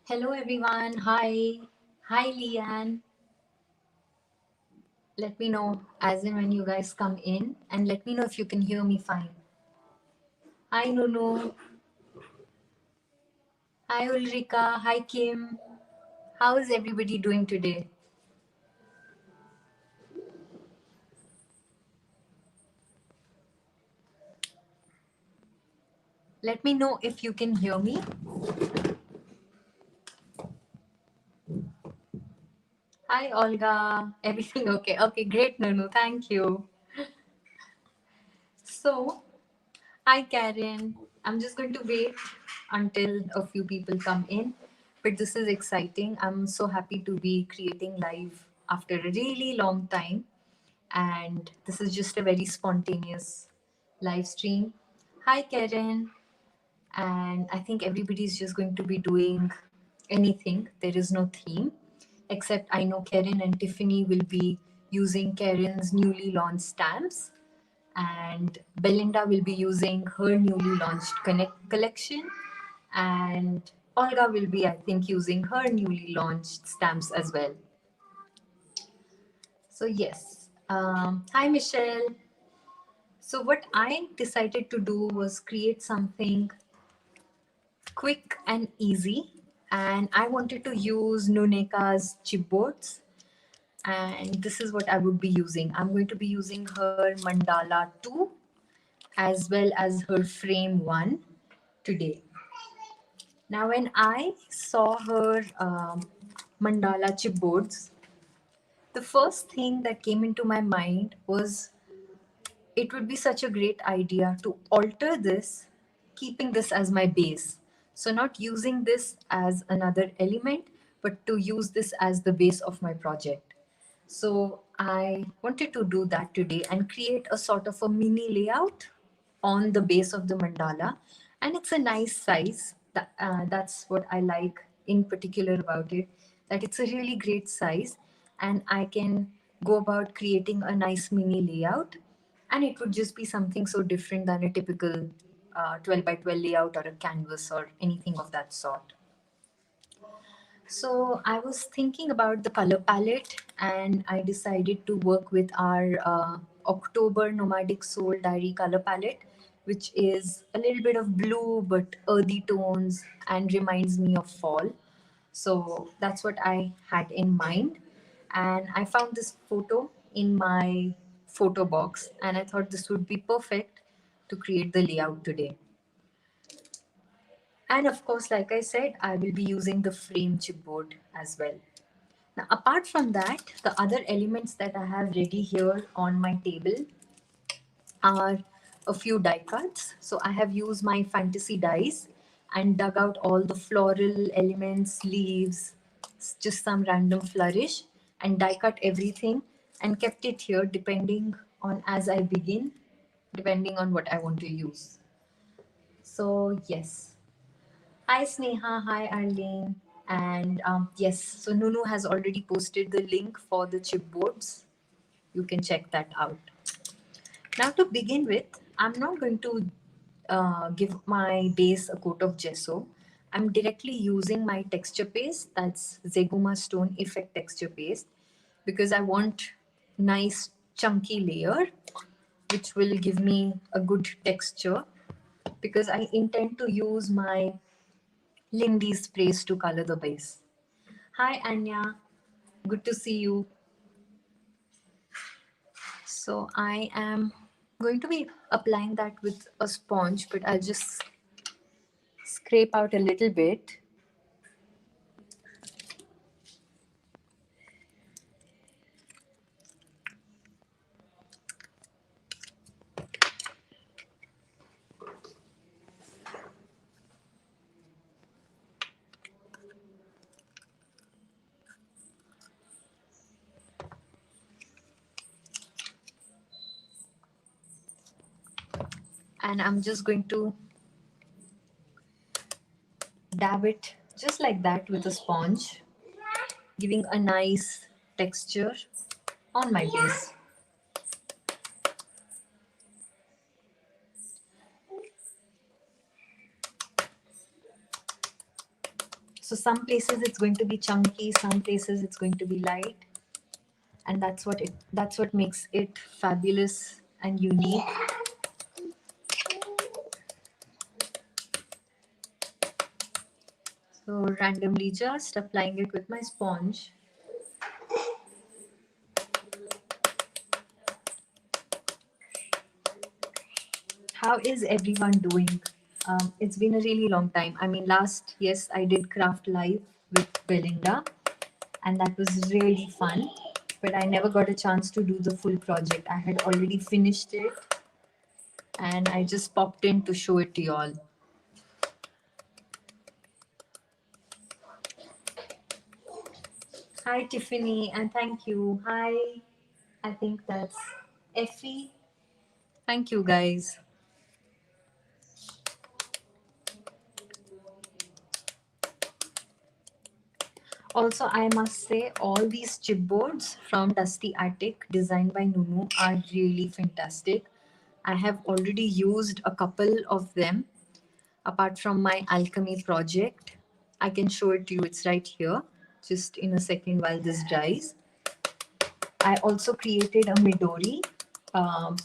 Hello everyone. Hi. Hi Leanne. Let me know as in when you guys come in and let me know if you can hear me fine. Hi Nunu. Hi Ulrika. Hi Kim. How is everybody doing today? Let me know if you can hear me. Hi Olga. Everything okay? Okay, great Nunu. Thank you. So, hi Karen. I'm just going to wait until a few people come in. But this is exciting. I'm so happy to be creating live after a really long time. And this is just a very spontaneous live stream. Hi Karen. And I think everybody's just going to be doing anything. There is no theme. Except I know Karen and Tiffany will be using Karen's newly launched stamps and Belinda will be using her newly launched Connect collection, and Olga will be, I think, using her newly launched stamps as well. So yes, hi Michelle. So what I decided to do was create something quick and easy, and I wanted to use Nuneka's chipboards, and this is what I would be using. I'm going to be using her Mandala 2 as well as her frame 1 today. Now, when I saw her mandala chipboards, the first thing that came into my mind was it would be such a great idea to alter this, keeping this as my base. So, not using this as another element, but to use this as the base of my project. So I wanted to do that today and create a sort of a mini layout on the base of the mandala. And it's a nice size. That's what I like in particular about it, that it's a really great size. And I can go about creating a nice mini layout. And it would just be something so different than a typical 12 by 12 layout or a canvas or anything of that sort. So I was thinking about the color palette and I decided to work with our October Nomadic Soul Diary color palette, which is a little bit of blue but earthy tones and reminds me of fall. So that's what I had in mind. And I found this photo in my photo box and I thought this would be perfect to create the layout today. And of course, like I said, I will be using the frame chipboard as well. Now, apart from that, the other elements that I have ready here on my table are a few die cuts. So I have used my fantasy dies and dug out all the floral elements, leaves, just some random flourish, and die cut everything and kept it here depending on as I begin, depending on what I want to use. So yes. Hi Sneha, hi Arlene. And yes, so Nunu has already posted the link for the chipboards. You can check that out. Now to begin with, I'm not going to give my base a coat of gesso. I'm directly using my texture paste, that's Zeguma Stone Effect texture paste, because I want nice chunky layer, which will give me a good texture, because I intend to use my Lindy sprays to color the base. Hi Anya, good to see you. So I am going to be applying that with a sponge, but I'll just scrape out a little bit. And I'm just going to dab it just like that with a sponge, giving a nice texture on my base. So some places it's going to be chunky, some places it's going to be light, and that's what makes it fabulous and unique. So randomly just applying it with my sponge. How is everyone doing? It's been a really long time. I mean, yes, I did craft live with Belinda, and that was really fun. But I never got a chance to do the full project. I had already finished it, and I just popped in to show it to y'all. Hi, Tiffany, and thank you. Hi, I think that's Effie. Thank you, guys. Also, I must say, all these chipboards from Dusty Attic, designed by Nunu, are really fantastic. I have already used a couple of them apart from my alchemy project. I can show it to you, it's right here, just in a second while this dries. I also created a Midori. Um,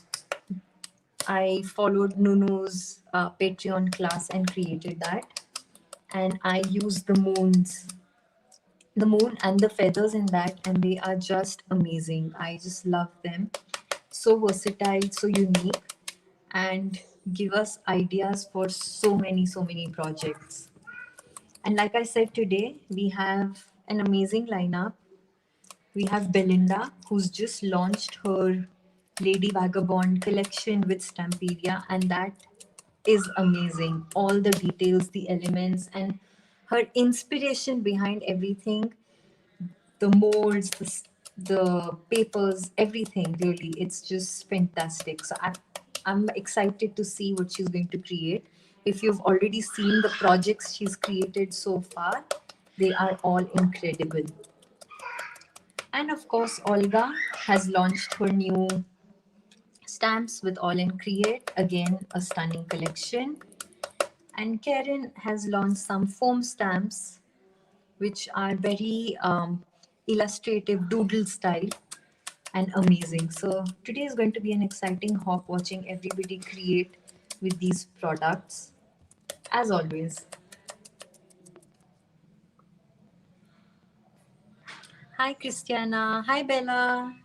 I followed Nunu's Patreon class and created that. And I used the moon and the feathers in that, and they are just amazing. I just love them. So versatile, so unique, and give us ideas for so many projects. And like I said, today we have an amazing lineup. We have Belinda, who's just launched her Lady Vagabond collection with Stampedia, and that is amazing. All the details, the elements, and her inspiration behind everything, the molds, the papers, everything, really. It's just fantastic. So I'm excited to see what she's going to create. If you've already seen the projects she's created so far, they are all incredible. And of course, Olga has launched her new stamps with All in Create, again, a stunning collection. And Karen has launched some foam stamps, which are very illustrative, doodle style, and amazing. So today is going to be an exciting hop watching everybody create with these products, as always. Hi, Christiana. Hi, Bella.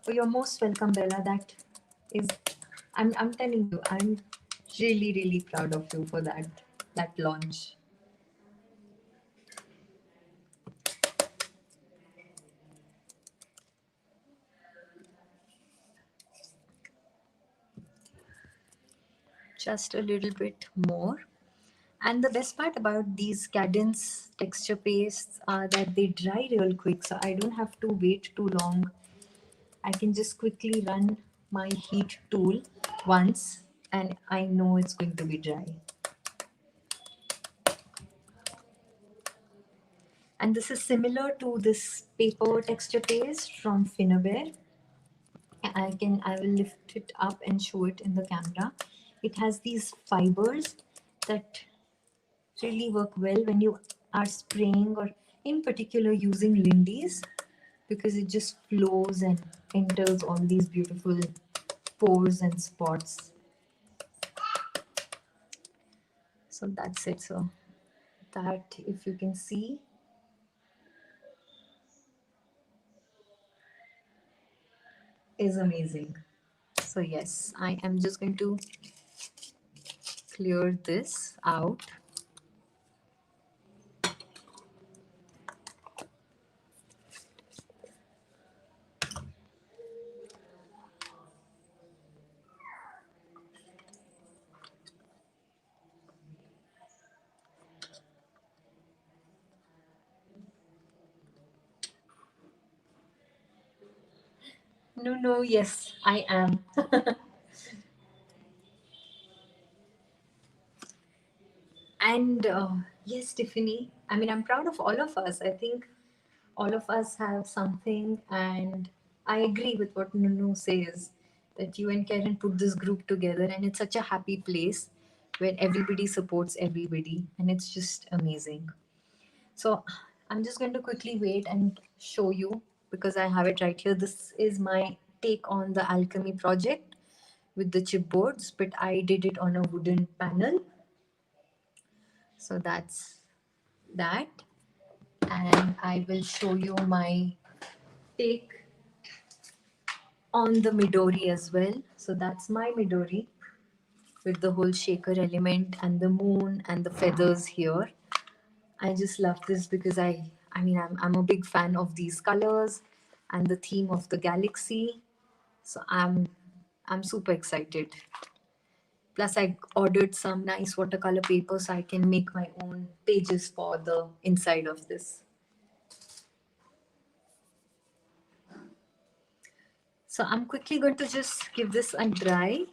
Oh, you're most welcome, Bella. Is, I'm telling you, I'm really proud of you for that launch. Just a little bit more. And the best part about these cadence texture pastes are that they dry real quick, so I don't have to wait too long. I can just quickly run my heat tool once and I know it's going to be dry. And this is similar to this paper texture paste from Finnabair. I will lift it up and show it in the camera. It has these fibers that really work well when you are spraying, or in particular using Lindy's, because it just flows and enters all these beautiful pores and spots. So that's it. So that, if you can see, is amazing. So yes, I am just going to clear this out. No, yes, I am. And yes, Tiffany, I mean, I'm proud of all of us. I think all of us have something, and I agree with what Nunu says, that you and Karen put this group together, and it's such a happy place where everybody supports everybody, and it's just amazing. So I'm just going to quickly wait and show you because I have it right here. This is my take on the alchemy project with the chipboards, but I did it on a wooden panel. So that's that. And I will show you my take on the Midori as well. So that's my Midori with the whole shaker element and the moon and the feathers here. I just love this because I'm a big fan of these colors and the theme of the galaxy. So I'm super excited. Plus I ordered some nice watercolor paper so I can make my own pages for the inside of this. So I'm quickly going to just give this a dry.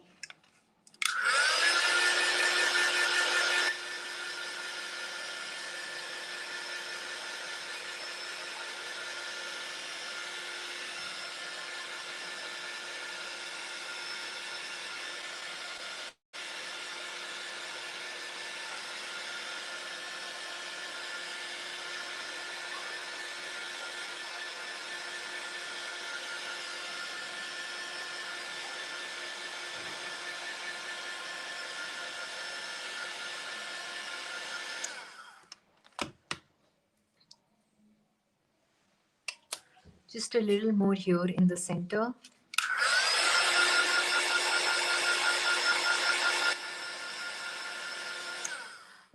Just a little more here in the center.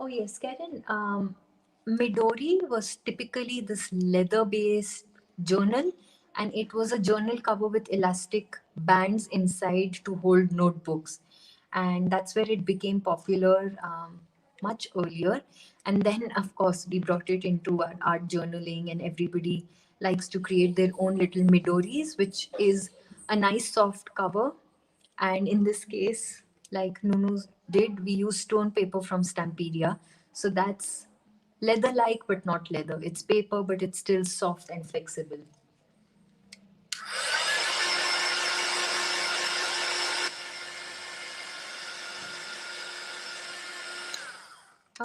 Oh yes, Karen. Midori was typically this leather-based journal, and it was a journal cover with elastic bands inside to hold notebooks, and that's where it became popular much earlier. And then, of course, we brought it into art journaling, and everybody likes to create their own little Midoris, which is a nice soft cover. And in this case, like Nunu did, we use stone paper from Stampedia. So that's leather-like, but not leather. It's paper, but it's still soft and flexible.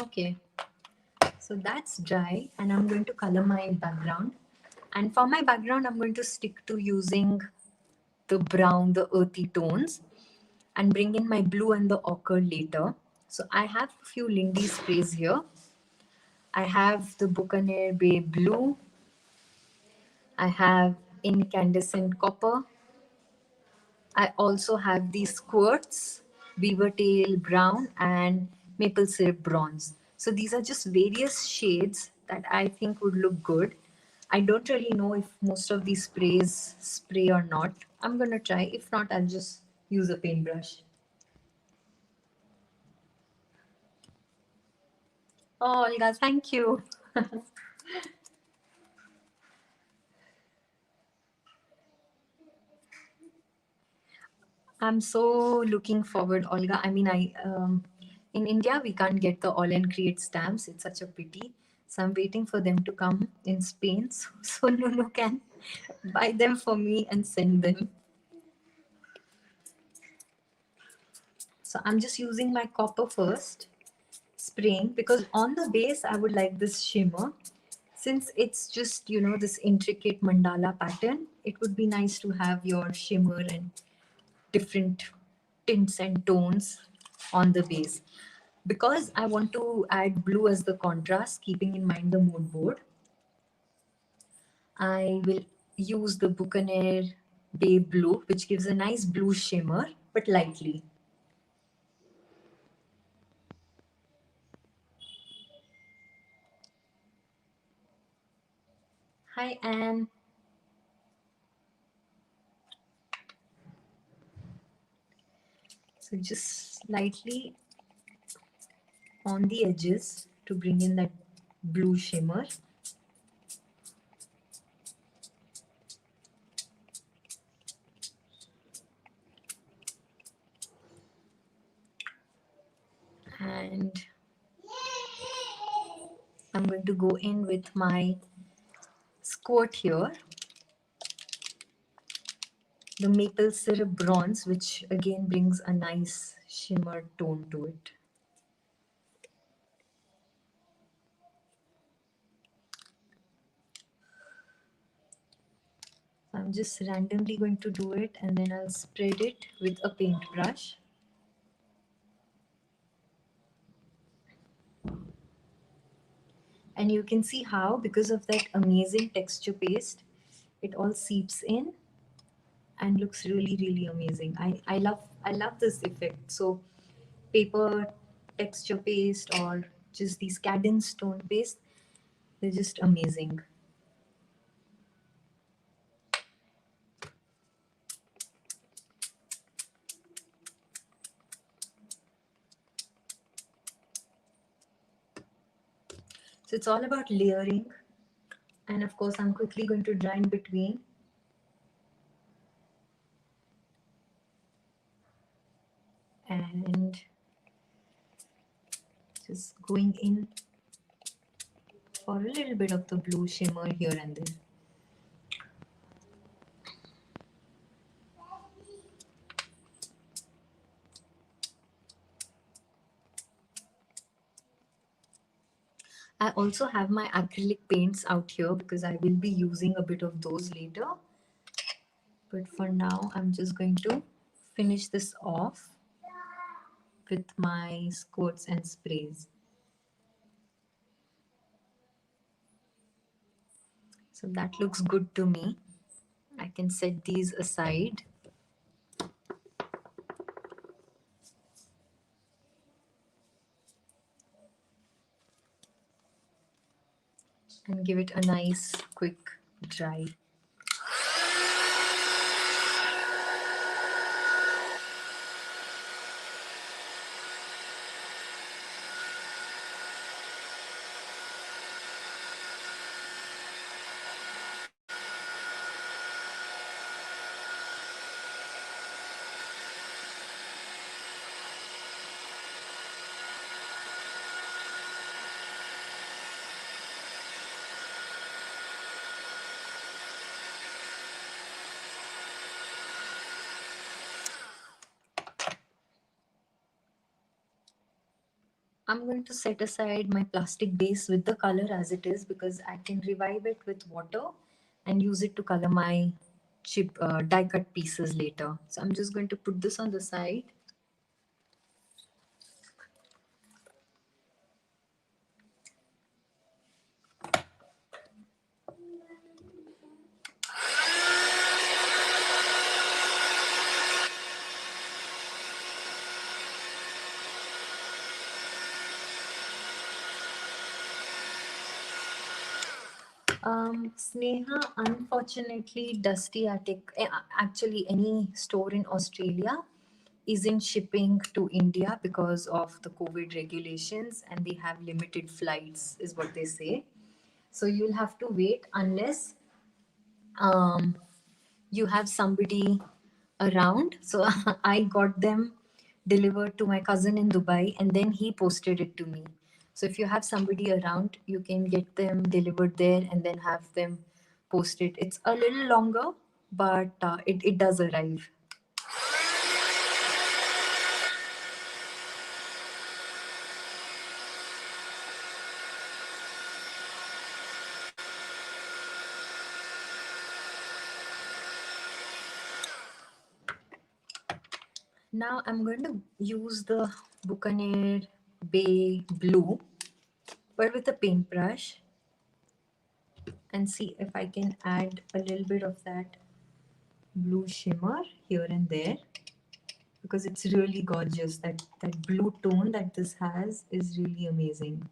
Okay, so that's dry, and I'm going to color my background. And for my background, I'm going to stick to using the brown, the earthy tones, and bring in my blue and the ochre later. So I have a few Lindy sprays here. I have the Buccaneer Bay Blue. I have incandescent copper. I also have these quartz, beaver tail brown, and maple syrup bronze. So these are just various shades that I think would look good. I don't really know if most of these sprays spray or not. I'm gonna try. If not, I'll just use a paintbrush. Oh, Olga, thank you. I'm so looking forward, Olga. In India we can't get the all and create stamps. It's such a pity. So I'm waiting for them to come in Spain so Nunu can buy them for me and send them. So I'm just using my copper first, spraying, because on the base I would like this shimmer. Since it's just, this intricate mandala pattern, it would be nice to have your shimmer and different tints and tones on the base. Because I want to add blue as the contrast, keeping in mind the mood board, I will use the Buccaneer Bay Blue, which gives a nice blue shimmer, but lightly. Hi, Anne. So just slightly on the edges to bring in that blue shimmer. And I'm going to go in with my squirt here, the maple syrup bronze, which again brings a nice shimmer tone to it. I'm just randomly going to do it, and then I'll spread it with a paintbrush. And you can see how, because of that amazing texture paste, it all seeps in and looks really, really amazing. I love this effect. So paper texture paste or just these cadence stone paste, they're just amazing. So it's all about layering. And of course, I'm quickly going to dry in between. And just going in for a little bit of the blue shimmer here and there. I also have my acrylic paints out here because I will be using a bit of those later. But for now, I'm just going to finish this off with my squirts and sprays. So that looks good to me. I can set these aside. And give it a nice quick dry. I'm going to set aside my plastic base with the color as it is because I can revive it with water and use it to color my chip die cut pieces later. So I'm just going to put this on the side. Sneha, unfortunately, Dusty Attic, actually any store in Australia isn't shipping to India because of the COVID regulations and they have limited flights, is what they say. So you'll have to wait unless um, you have somebody around. So I got them delivered to my cousin in Dubai and then he posted it to me. So if you have somebody around, you can get them delivered there and then have them posted. It's a little longer, but it does arrive. Now I'm going to use the Buccaneer Bay Blue, but with a paintbrush, and see if I can add a little bit of that blue shimmer here and there because it's really gorgeous. That blue tone that this has is really amazing.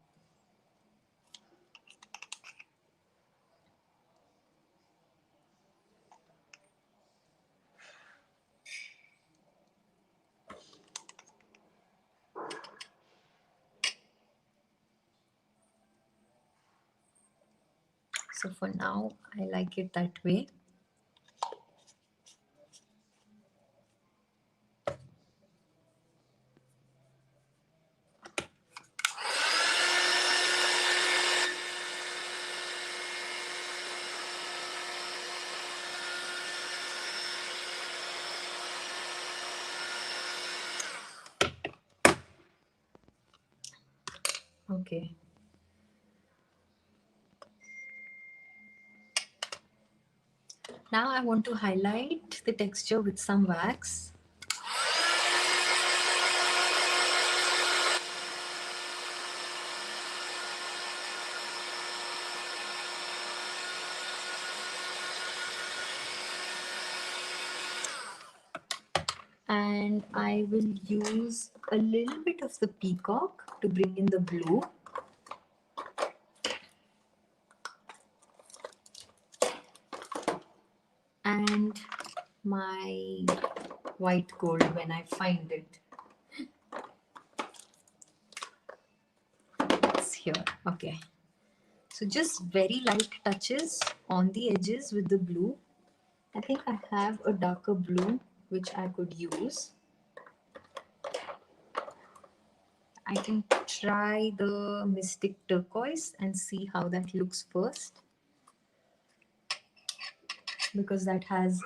So for now, I like it that way. Okay. Now I want to highlight the texture with some wax. And I will use a little bit of the peacock to bring in the blue. And my white gold when I find it. It's here. Okay. So just very light touches on the edges with the blue. I think I have a darker blue which I could use. I can try the Mystic Turquoise and see how that looks first, because that has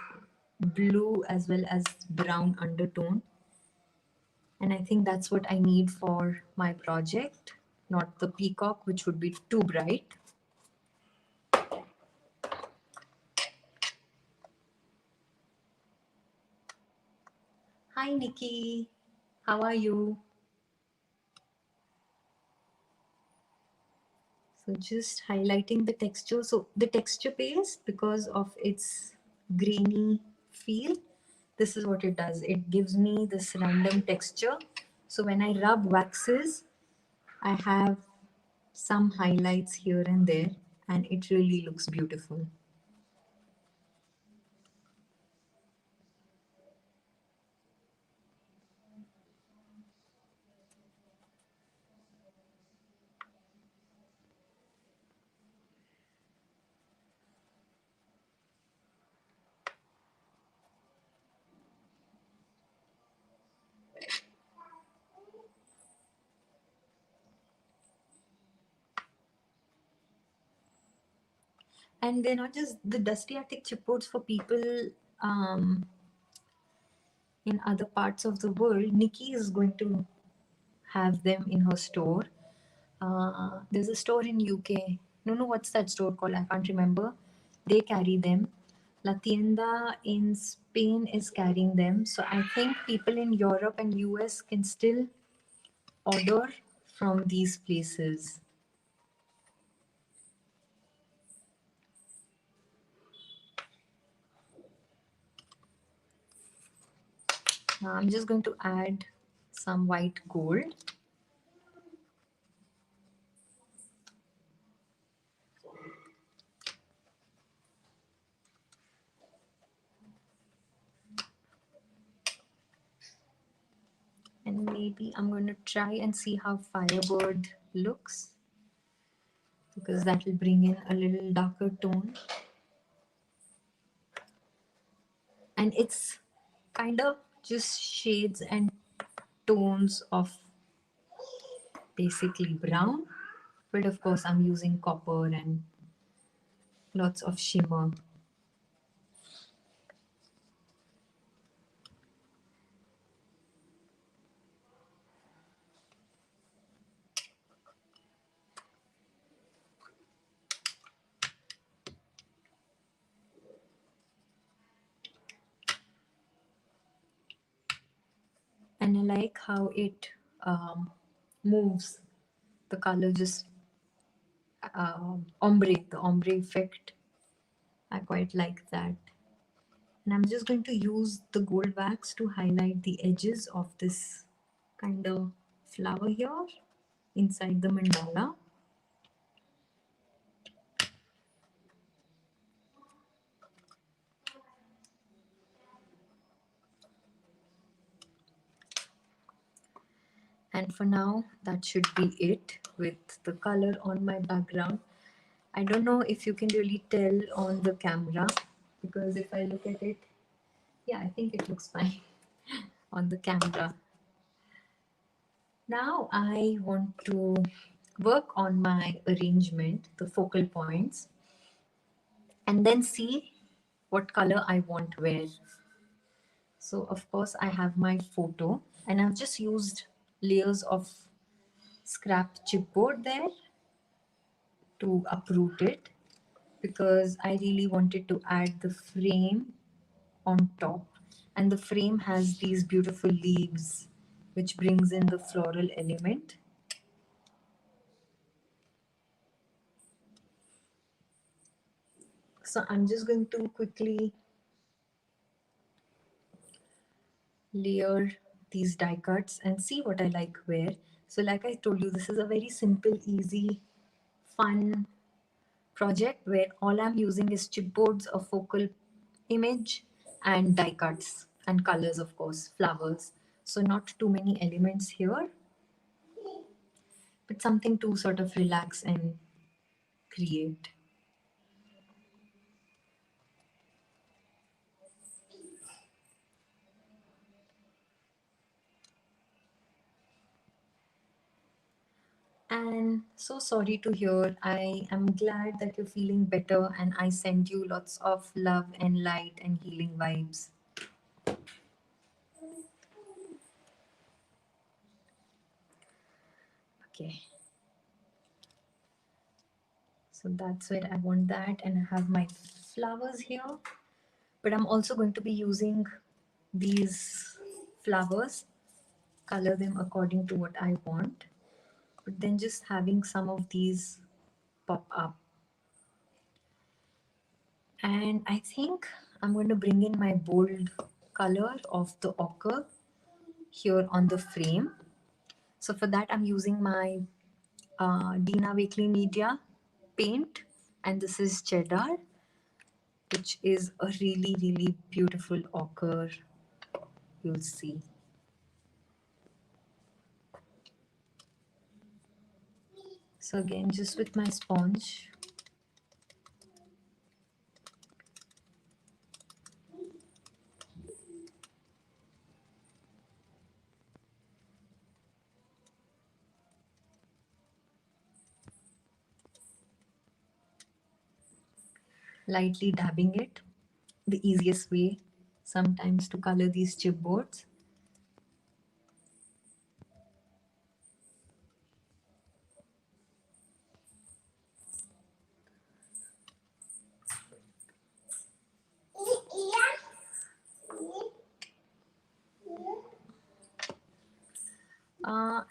blue as well as brown undertone. And I think that's what I need for my project, not the peacock, which would be too bright. Hi, Nikki. How are you? So just highlighting the texture. So the texture paste, because of its grainy feel, this is what it does. It gives me this random texture. So when I rub waxes, I have some highlights here and there, and it really looks beautiful. And they're not just the dusty Arctic chipboards for people um, in other parts of the world. Nikki is going to have them in her store. There's a store in UK. No, what's that store called? I can't remember. They carry them. La Tienda in Spain is carrying them. So I think people in Europe and US can still order from these places. Now I'm just going to add some white gold. And maybe I'm going to try and see how Firebird looks, because that will bring in a little darker tone. And it's kind of just shades and tones of basically brown, but of course I'm using copper and lots of shimmer. And I like how it moves the color, just the ombre effect. I quite like that. And I'm just going to use the gold wax to highlight the edges of this kind of flower here inside the mandala. And for now, that should be it with the color on my background. I don't know if you can really tell on the camera, because if I look at it, yeah, I think it looks fine on the camera. Now I want to work on my arrangement, the focal points, and then see what color I want where. So of course I have my photo, and I've just used layers of scrap chipboard there to uproot it. because I really wanted to add the frame on top. And the frame has these beautiful leaves, which brings in the floral element. So I'm just going to quickly layer these die cuts and see what I like where. So like I told you, this is a very simple, easy, fun project where all I'm using is chipboards, a focal image, and die cuts and colors, of course, flowers. So not too many elements here, but something to sort of relax and create. And so sorry to hear. I am glad that you're feeling better, and I send you lots of love and light and healing vibes. Okay. So that's where I want that, and I have my flowers here. But I'm also going to be using these flowers, color them according to what I want, but then just having some of these pop up. And I think I'm going to bring in my bold color of the ochre here on the frame. So for that, I'm using my Dina Wakley Media paint, and this is Cheddar, which is a really, really beautiful ochre, you'll see. So again, just with my sponge, lightly dabbing it, the easiest way sometimes to color these chipboards.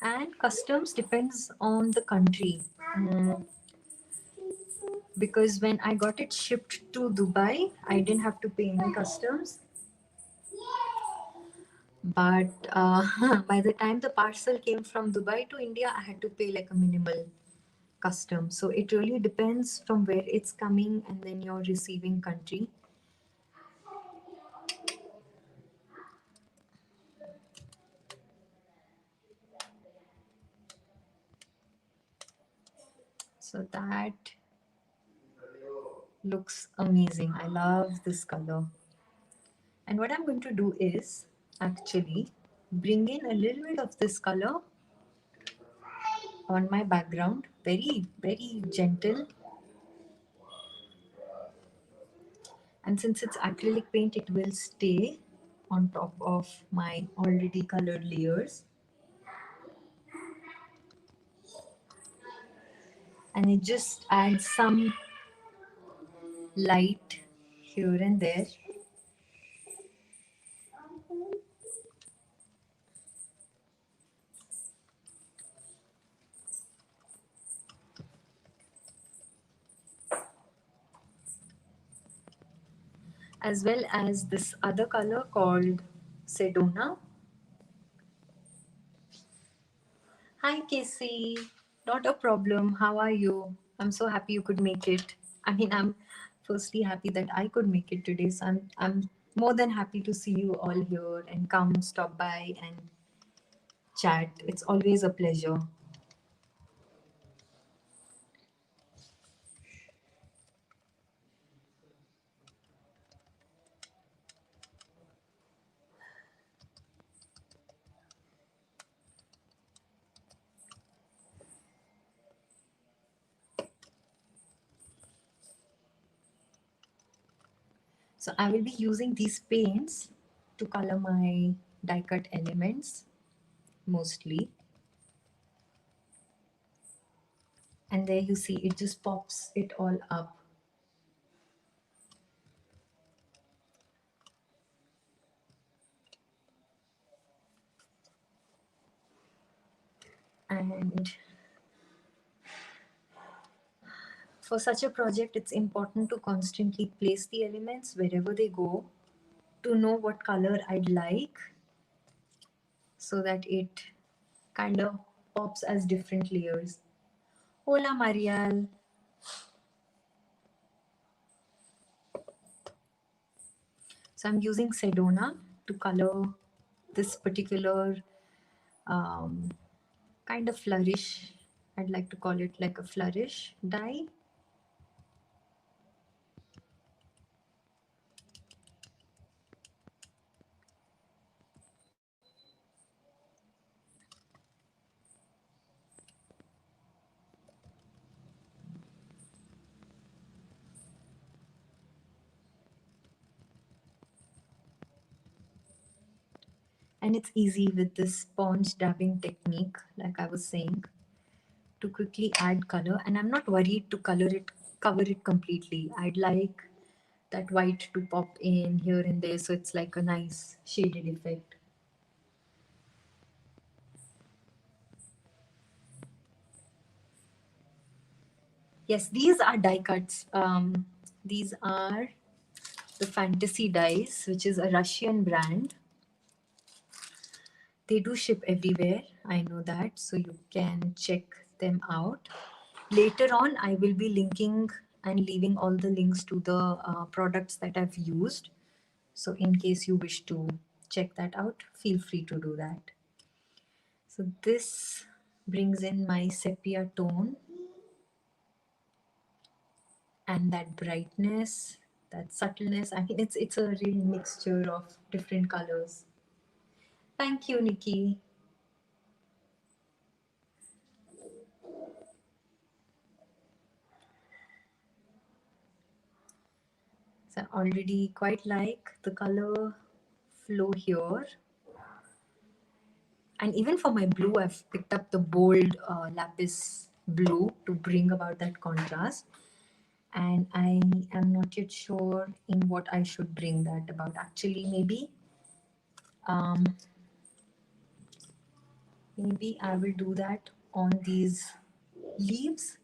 And customs depends on the country. Because when I got it shipped to Dubai, I didn't have to pay any customs. But by the time the parcel came from Dubai to India, I had to pay like a minimal custom. So it really depends from where it's coming and then your receiving country. So that looks amazing. I love this color. And what I'm going to do is actually bring in a little bit of this color on my background. Very, very gentle. And since it's acrylic paint, it will stay on top of my already colored layers. And it just adds some light here and there. As well as this other color called Sedona. Hi Casey, not a problem. How are you? I'm so happy you could make it. I mean, I'm firstly happy that I could make it today. So I'm more than happy to see you all here and come stop by and chat. It's always a pleasure. So I will be using these paints to color my die cut elements mostly. And there you see it just pops it all up. And for such a project, it's important to constantly place the elements wherever they go to know what color I'd like so that it kind of pops as different layers. Hola, Marial. So I'm using Sedona to color this particular kind of flourish. I'd like to call it like a flourish dye. And it's easy with this sponge dabbing technique, like I was saying, to quickly add color. And I'm not worried to cover it completely. I'd like that white to pop in here and there, so it's like a nice shaded effect. Yes, these are die cuts. These are the Fantasy Dies, which is a Russian brand. They do ship everywhere, I know that, so you can check them out. Later on, I will be linking and leaving all the links to the products that I've used. So in case you wish to check that out, feel free to do that. So this brings in my sepia tone and that brightness, that subtleness. I mean, it's a real mixture of different colors. Thank you, Nikki. So I already quite like the color flow here. And even for my blue, I've picked up the bold lapis blue to bring about that contrast. And I am not yet sure in what I should bring that about. Actually, maybe I will do that on these leaves,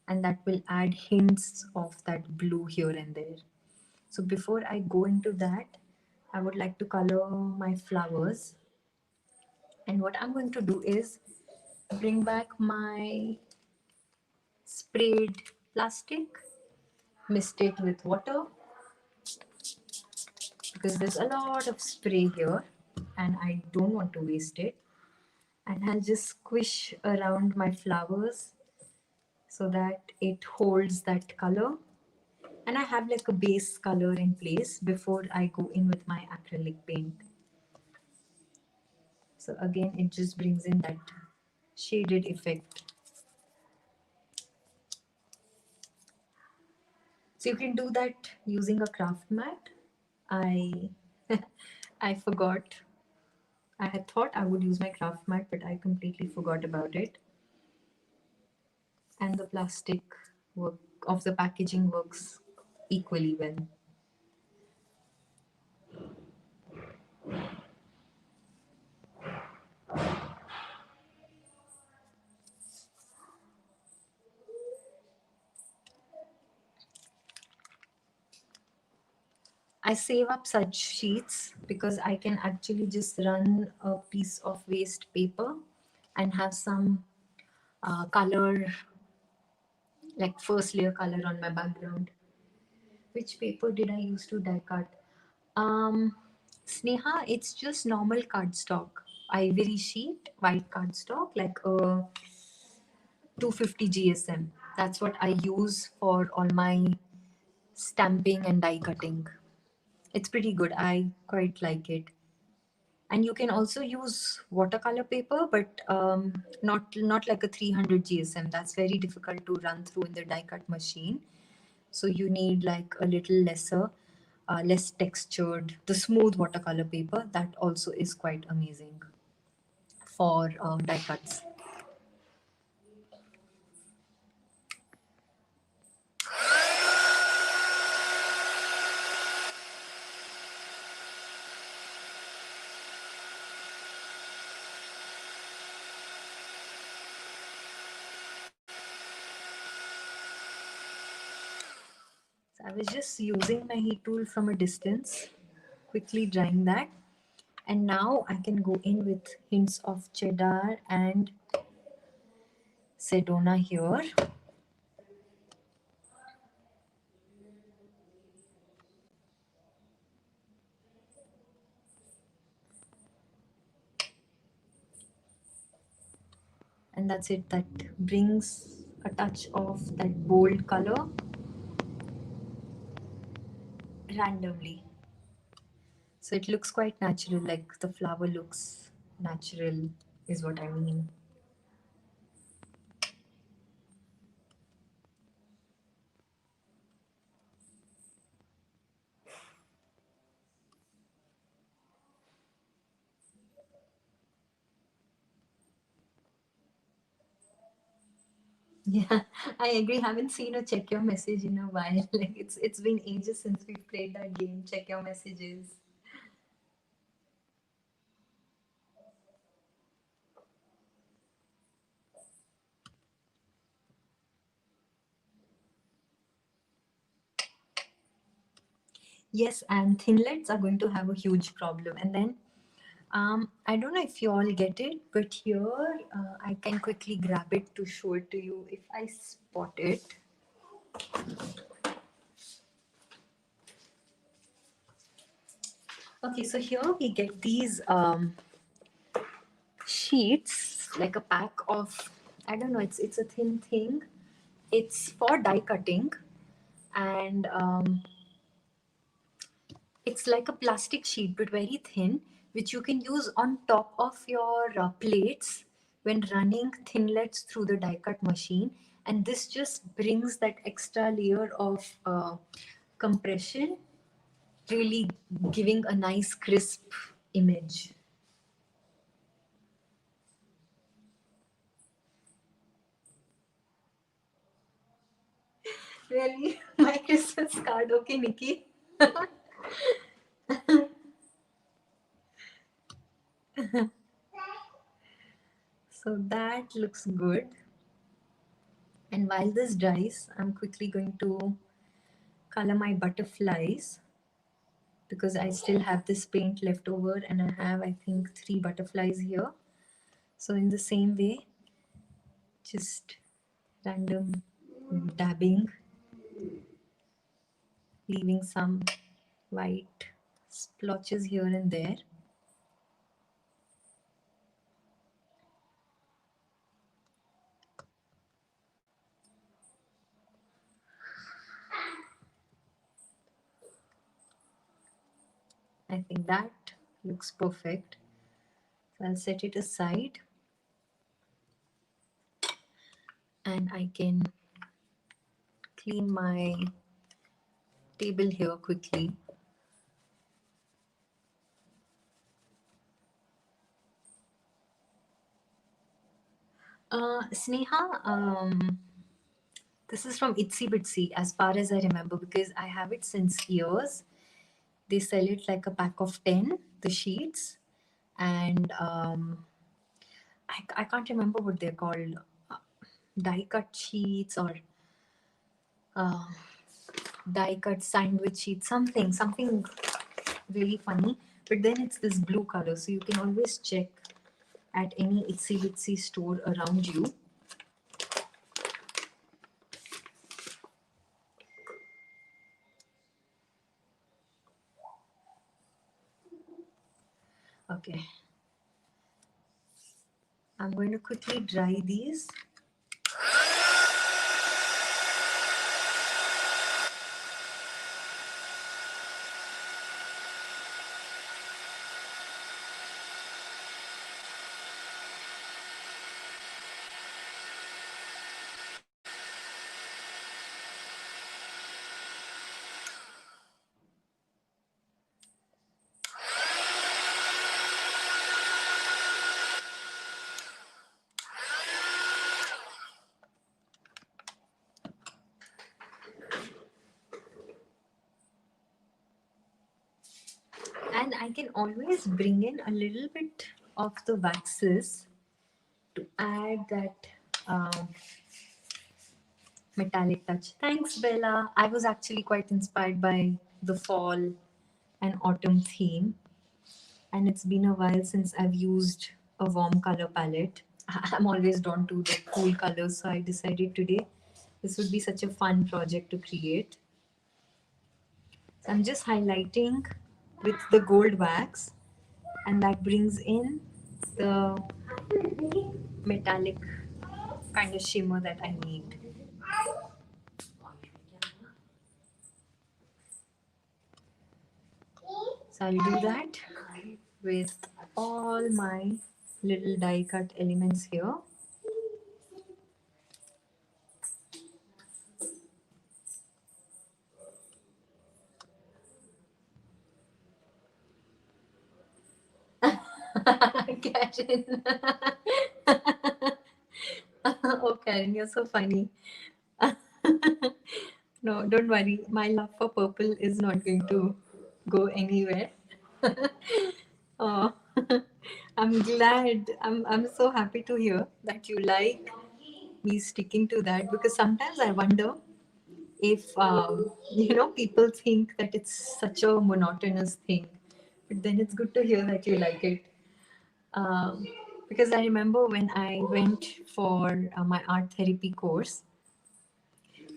and that will add hints of that blue here and there. So before I go into that, I would like to color my flowers. And what I'm going to do is bring back my sprayed plastic, mist it with water because there's a lot of spray here and I don't want to waste it. And I'll just squish around my flowers so that it holds that color. And I have like a base color in place before I go in with my acrylic paint. So again, it just brings in that shaded effect. So you can do that using a craft mat. I I forgot. I had thought I would use my craft mat, but I completely forgot about it. And the plastic work of the packaging works equally well. I save up such sheets because I can actually just run a piece of waste paper and have some color, like first layer color on my background. Which paper did I use to die cut? Sneha, it's just normal cardstock. Ivory sheet, white cardstock, like a 250 GSM. That's what I use for all my stamping and die cutting. It's pretty good. I quite like it. And you can also use watercolor paper, but not like a 300 GSM. That's very difficult to run through in the die cut machine. So you need like a little lesser, less textured, the smooth watercolor paper. That also is quite amazing for die cuts. I was just using my heat tool from a distance, quickly drying that. And now I can go in with hints of cheddar and Sedona here. And that's it. That brings a touch of that bold color randomly. So it looks quite natural, like the flower looks natural, is what I mean. Yeah, I agree. Haven't seen a check your message in a while. Like it's been ages since we've played that game. Check your messages. Yes, and thinlets are going to have a huge problem. And then I don't know if you all get it, but here I can quickly grab it to show it to you if I spot it. Okay, so here we get these sheets, like a pack of, I don't know, it's a thin thing. It's for die cutting, and it's like a plastic sheet but very thin, which you can use on top of your plates when running thinlets through the die cut machine. And this just brings that extra layer of compression, really giving a nice crisp image. Really? My Christmas card. Okay, Nikki. So that looks good. And while this dries, I'm quickly going to color my butterflies because I still have this paint left over and I have, I think, 3 butterflies here. So in the same way, just random dabbing, leaving some white splotches here and there. I think that looks perfect. So I'll set it aside and I can clean my table here quickly. Sneha, this is from Itsy Bitsy, as far as I remember, because I have it since years. They sell it like a pack of 10, the sheets, and I can't remember what they're called, uh, die cut sheets or uh, die cut sandwich sheets, something really funny. But then it's this blue color, so you can always check at any Itsy Bitsy store around you. Okay. I'm going to quickly dry these. And I can always bring in a little bit of the waxes to add that metallic touch. Thanks, Bella. I was actually quite inspired by the fall and autumn theme, and it's been a while since I've used a warm color palette. I'm always drawn to the cool colors, so I decided today this would be such a fun project to create. So I'm just highlighting with the gold wax, and that brings in the metallic kind of shimmer that I need. So I'll do that with all my little die cut elements here. Karen. Oh, Karen, you're so funny. No, don't worry. My love for purple is not going to go anywhere. Oh, I'm glad. I'm so happy to hear that you like me sticking to that, because sometimes I wonder if people think that it's such a monotonous thing, but then it's good to hear that you like it. Um, because I remember when I went for my art therapy course,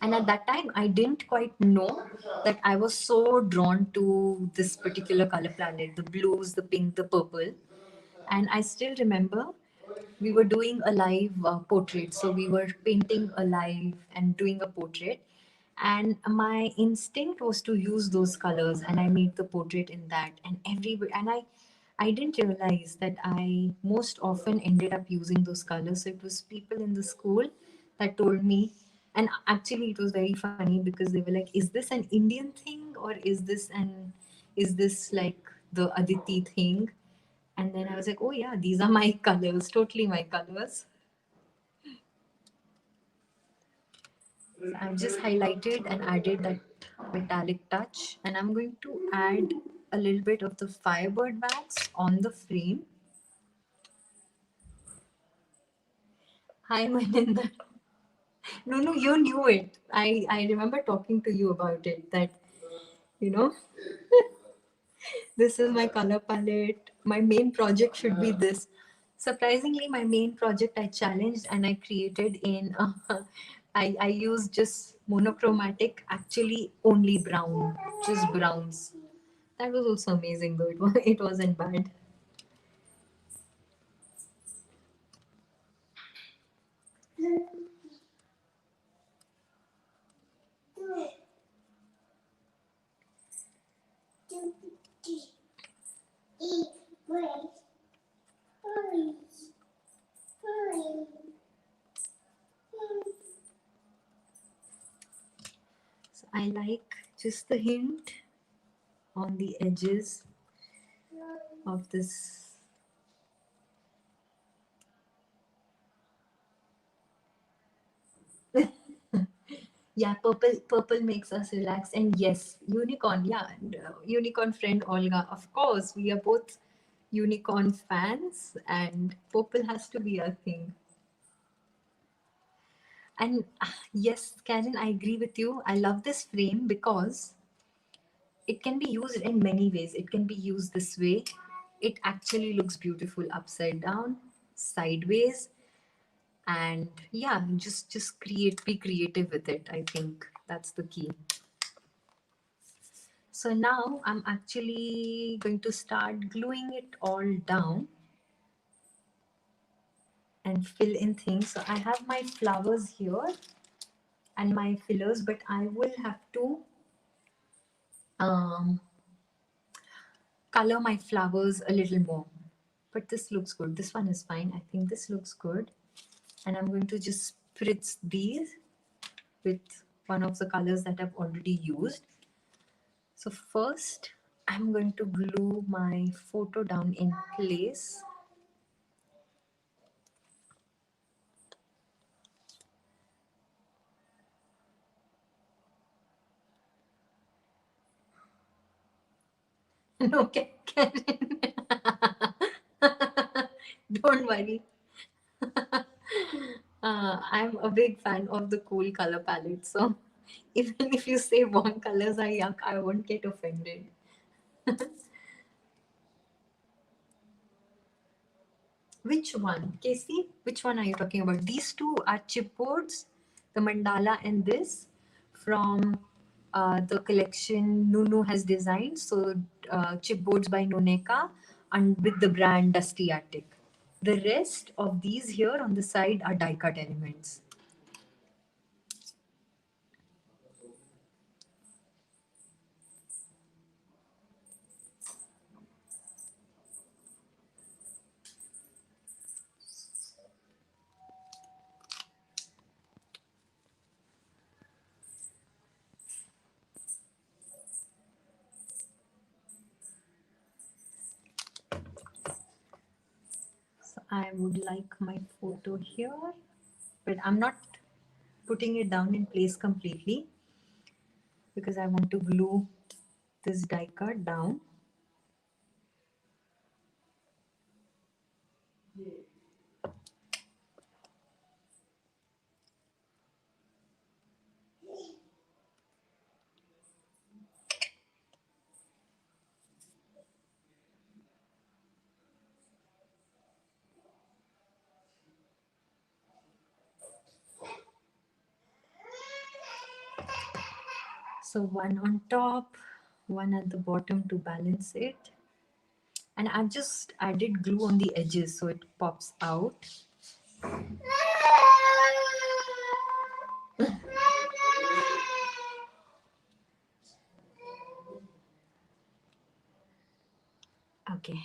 and at that time I didn't quite know that I was so drawn to this particular color palette, the blues, the pink, the purple. And I still remember we were doing a live portrait. So we were painting a live and doing a portrait. And my instinct was to use those colors, and I made the portrait in that. And I didn't realize that I most often ended up using those colors. So it was people in the school that told me, and actually it was very funny because they were like, "Is this an Indian thing, or is this like the Aditi thing?" And then I was like, oh yeah, these are my colors, totally my colors. So I've just highlighted and added that metallic touch. And I'm going to add a little bit of the Firebird wax on the frame. Hi, Maninda. No, no, you knew it. I remember talking to you about it, that, you know, this is my color palette. My main project should be this. Surprisingly, my main project I challenged and I created in, I used just monochromatic, actually only brown, just browns. That was also amazing though. It wasn't bad. So I like just the hint on the edges of this. Yeah, purple makes us relax. And yes, unicorn, yeah, and, unicorn friend Olga. Of course, we are both unicorn fans, and purple has to be our thing. And yes, Karen, I agree with you. I love this frame because it can be used in many ways. It can be used this way. It actually looks beautiful upside down, sideways, and yeah, just create, be creative with it. I think that's the key. So now I'm actually going to start gluing it all down and fill in things. So I have my flowers here and my fillers, but I will have to um, color my flowers a little more. But this looks good. This one is fine. I think this looks good. And I'm going to just spritz these with one of the colors that I've already used. So first, I'm going to glue my photo down in place. No, Karen. Don't worry. I'm a big fan of the cool color palette, so even if you say warm colors are yuck, I won't get offended. Which one? Casey, which one are you talking about? These two are chipboards, the mandala and this from the collection Nunu has designed. So chipboards by Nuneka and with the brand Dusty Attic. The rest of these here on the side are die cut elements. So I would like my photo here, but I'm not putting it down in place completely because I want to glue this die cut down. So one on top, one at the bottom to balance it. And I've just added glue on the edges so it pops out. Okay.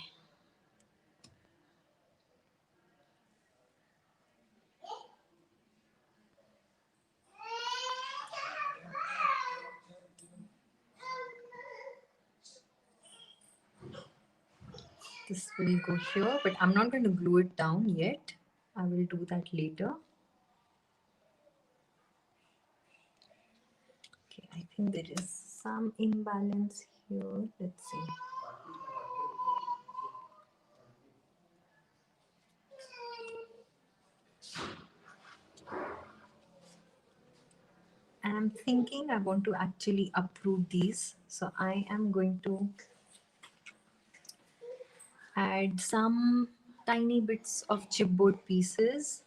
This will go here, but I'm not going to glue it down yet. I will do that later. Okay, I think there is some imbalance here. Let's see. And I'm thinking I want to actually uproot these. So I am going to add some tiny bits of chipboard pieces.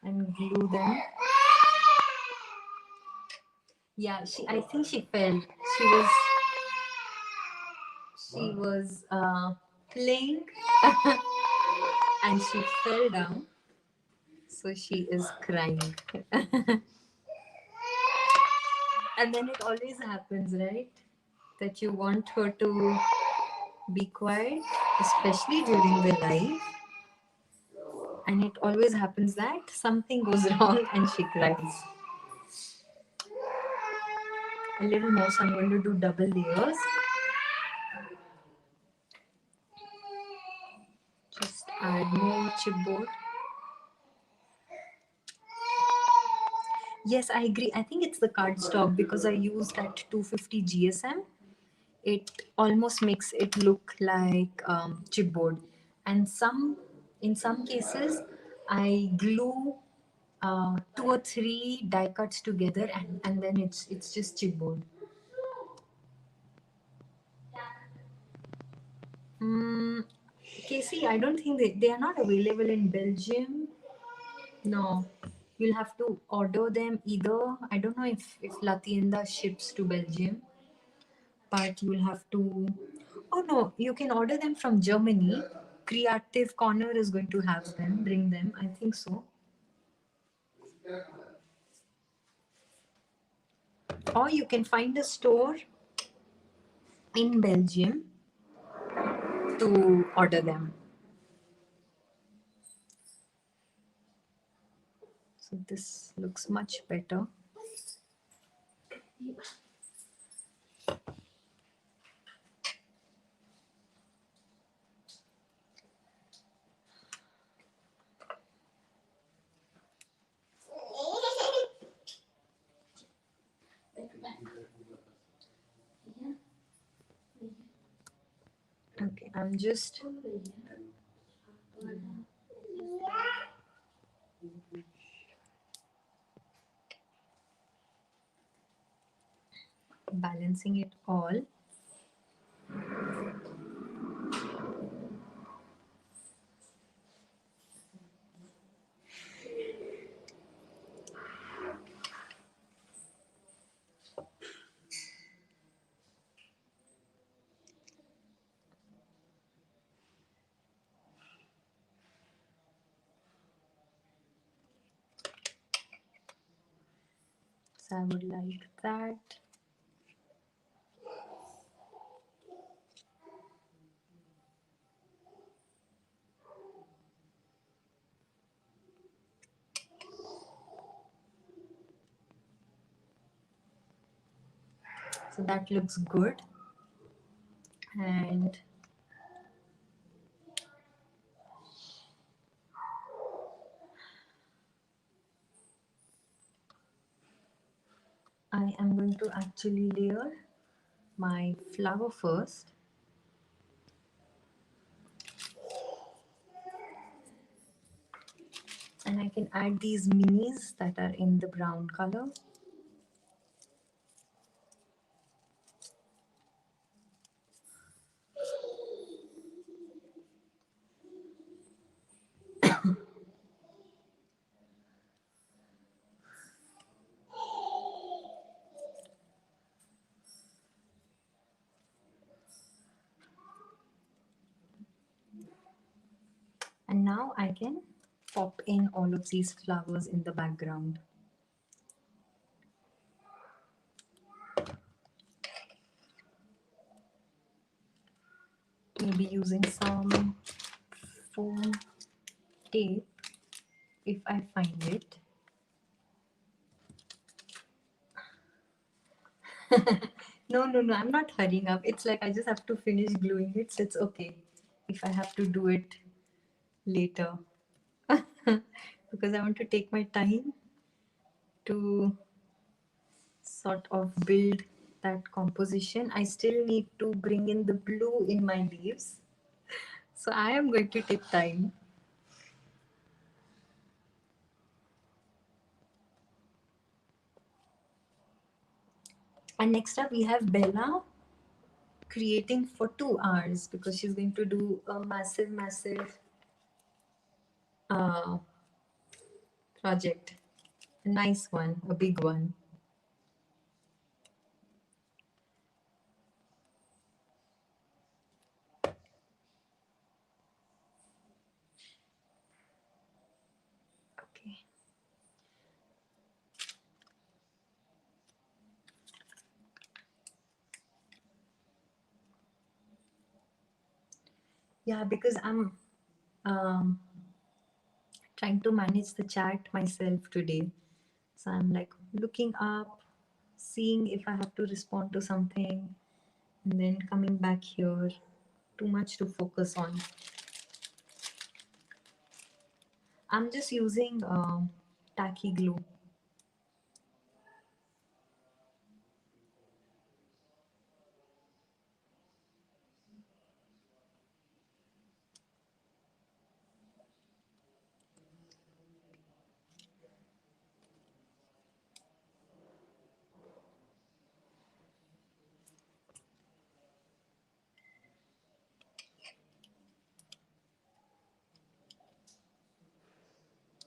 And glue them. Yeah, I think she fell. She was playing and she fell down. So she is crying. And then it always happens, right? That you want her to be quiet, especially during the live. And it always happens that something goes wrong and she cries. A little more, so I'm going to do double layers. Just add more chipboard. Yes, I agree. I think it's the cardstock because I use that 250 GSM. It almost makes it look like chipboard. And in some cases, I glue 2 or 3 die cuts together, and then it's just chipboard. Mm, Casey, I don't think they are not available in Belgium. No, you'll have to order them either. I don't know if La ships to Belgium, but you'll have to. Oh no, you can order them from Germany. Creative Corner is going to have them, bring them. I think so. Or you can find a store in Belgium to order them. So this looks much better. I'm just balancing it all. So I would like that. So that looks good. And I am going to actually layer my flower first. And I can add these minis that are in the brown color. And now I can pop in all of these flowers in the background. Maybe using some foam tape if I find it. No, I'm not hurrying up. It's like I just have to finish gluing it, so it's okay if I have to do it later. Because I want to take my time to sort of build that composition. I still need to bring in the blue in my leaves. So I am going to take time. And next up we have Bella creating for 2 hours because she's going to do a massive uh, project. A nice one, a big one. Okay. Yeah, because I'm um, trying to manage the chat myself today. So I'm like looking up, seeing if I have to respond to something, and then coming back here. Too much to focus on. I'm just using tacky glue.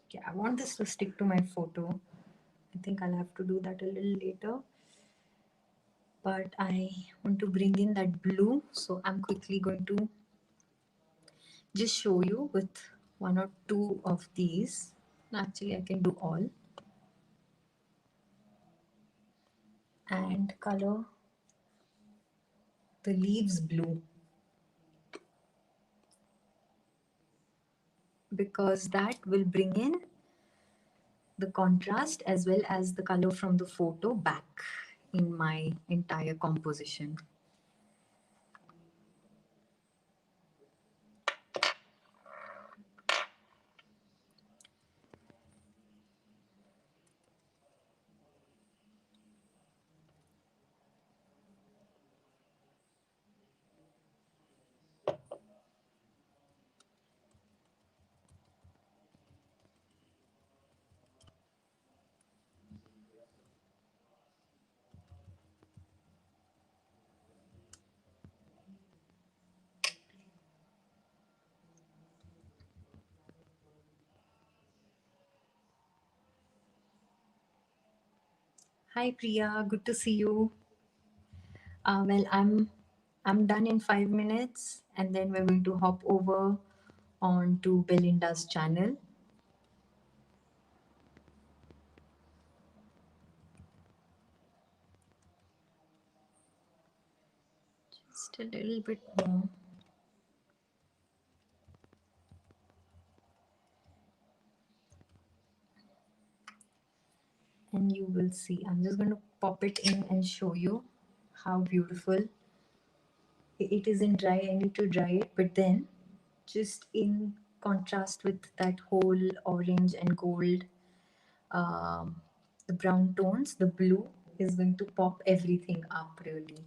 Okay, I want this to stick to my photo. I think I'll have to do that a little later. But I want to bring in that blue, so I'm quickly going to just show you with 1 or 2 of these. Actually, I can do all. And color the leaves blue. Because that will bring in the contrast as well as the color from the photo back in my entire composition. Hi Priya, good to see you. I'm done in 5 minutes, and then we're going to hop over on to Belinda's channel. Just a little bit more. And you will see. I'm just going to pop it in and show you how beautiful it is in dry. I need to dry it, but then just in contrast with that whole orange and gold, um, the brown tones, the blue is going to pop everything up really.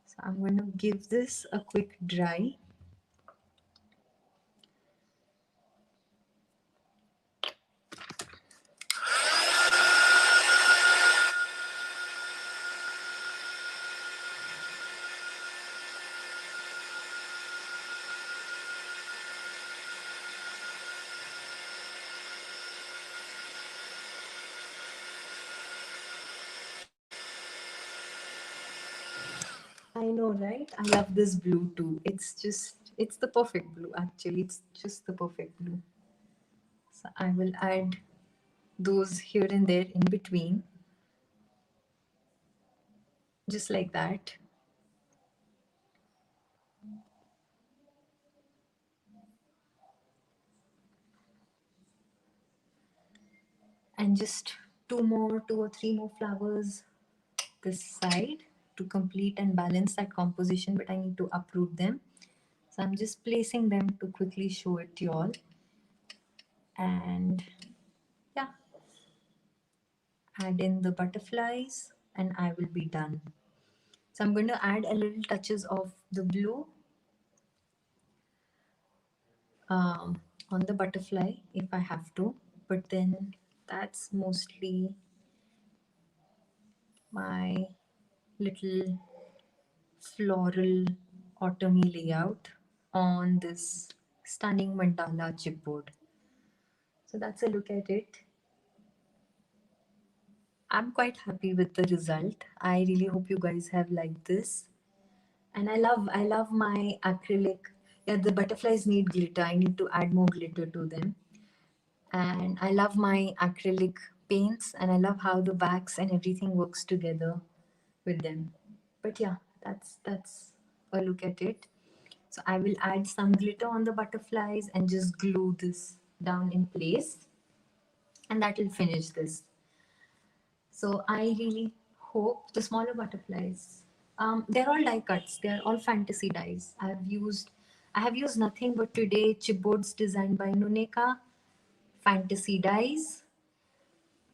So I'm going to give this a quick dry. I know, right? I love this blue too. It's the perfect blue actually. It's just the perfect blue. So I will add those here and there in between, just like that. And just two or three more flowers this side to complete and balance that composition, but I need to uproot them. So I'm just placing them to quickly show it to you all. And yeah, add in the butterflies and I will be done. So I'm going to add a little touches of the blue on the butterfly if I have to, but then that's mostly my little floral autumny layout on this stunning mandala chipboard. So that's a look at it. I'm quite happy with the result. I really hope you guys have liked this. And I love my acrylic. Yeah, the butterflies need glitter. I need to add more glitter to them. And I love my acrylic paints, and I love how the wax and everything works together with them. But yeah, that's a look at it. So I will add some glitter on the butterflies and just glue this down in place, and that will finish this. So I really hope the smaller butterflies, they're all die cuts. They're all fantasy dies. I have used nothing but today chipboards designed by Nuneka, fantasy dies,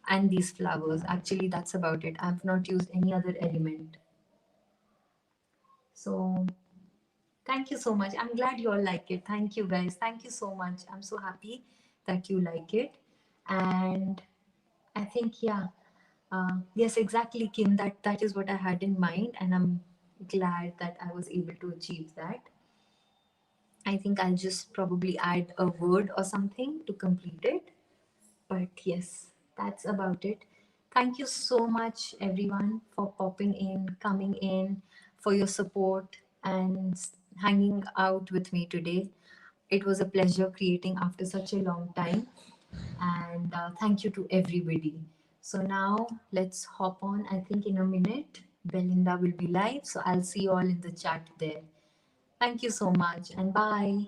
and these flowers. Actually, that's about it. I've not used any other element. So thank you so much. I'm glad you all like it. Thank you guys. Thank you so much. I'm so happy that you like it. And I think, yeah, yes, exactly, Kim. That is what I had in mind, and I'm glad that I was able to achieve that. I think I'll just probably add a word or something to complete it. But yes, that's about it. Thank you so much, everyone, for popping in, coming in, for your support, and hanging out with me today. It was a pleasure creating after such a long time. And thank you to everybody. So now let's hop on. I think in a minute, Belinda will be live. So I'll see you all in the chat there. Thank you so much and bye.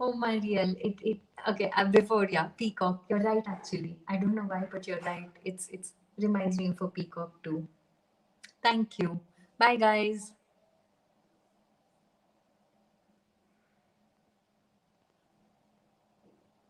Oh my real, it okay. Before, yeah, peacock. You're right actually. I don't know why, but you're right. It's reminds me of a peacock too. Thank you. Bye guys.